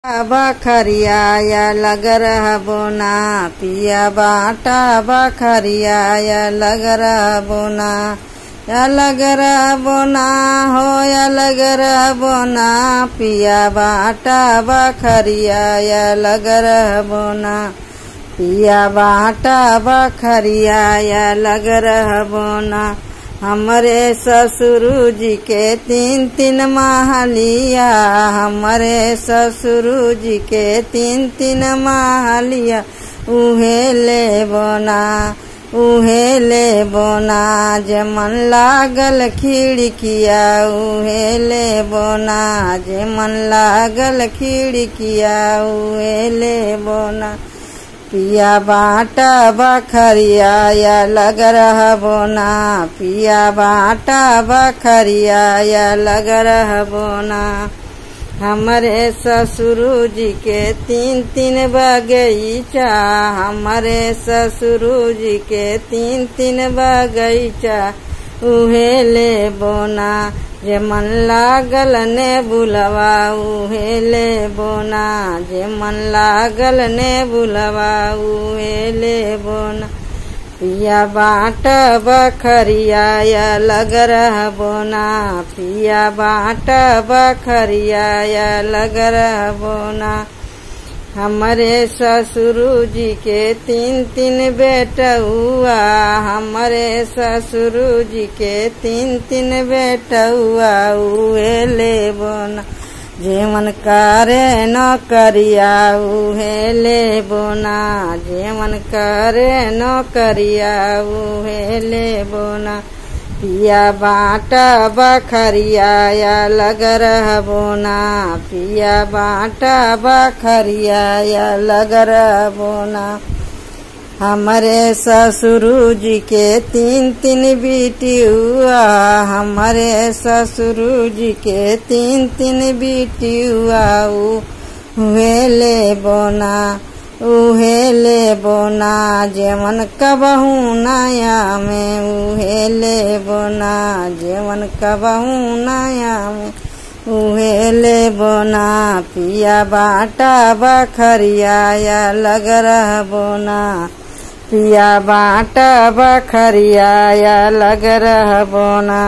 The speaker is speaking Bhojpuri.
बखरिया लग रहबो ना पिया बाटा बखरिया लग रहबो ना या लग रहबो ना हो या लग रहबो ना पिया बाटा बखरिया लग रहबो ना पिया बाटा बखरिया लग रहबो ना। हमरे ससुर जी के तीन तीन महलिया हमरे ससुर जी के तीन तीन महलिया उहे ले बोना जे मन लागल खिड़किया उहे ले बोना जे मन लागल खिड़किया उहे ले बोना। पिया बाटा बखरिया लग रहबो ना पिया बाटा बखरिया लग रहबो ना। हमरे ससुर जी के तीन तीन बगीचा हमरे ससुर जी के तीन तीन बगीचा उहे ले बोना जे मन लागल ने बुलवा उहे ले बोना जे मन लागल ने बुलवा उहे ले बोना। पिया बाटा बखरिया लग रहबो ना पिया बाटा बखरिया लग रहबो ना। हमरे ससुर जी के तीन तीन बेटउआ हमरे ससुर जी के तीन तीन बेटउआ उहे ले बोना जे मन करे न करिया उहे ले बोना जे मन करे न करिया उहे ले बोना। पिया बाटा बखरिया लग रहबो ना पिया बाटा बखरिया लग रहबो ना। हमरे ससुर जी के तीन तीन बेटियुआ हमरे ससुर जी के तीन तीन बेटियुआ उहे ले बोना जे मन कबहू नया में उहे ले बोना जे मन कबहू नया में उहे ले बोना। पिया बाटा बखरिया लग रहबो ना पिया बाटा बखरिया लग रहबो ना।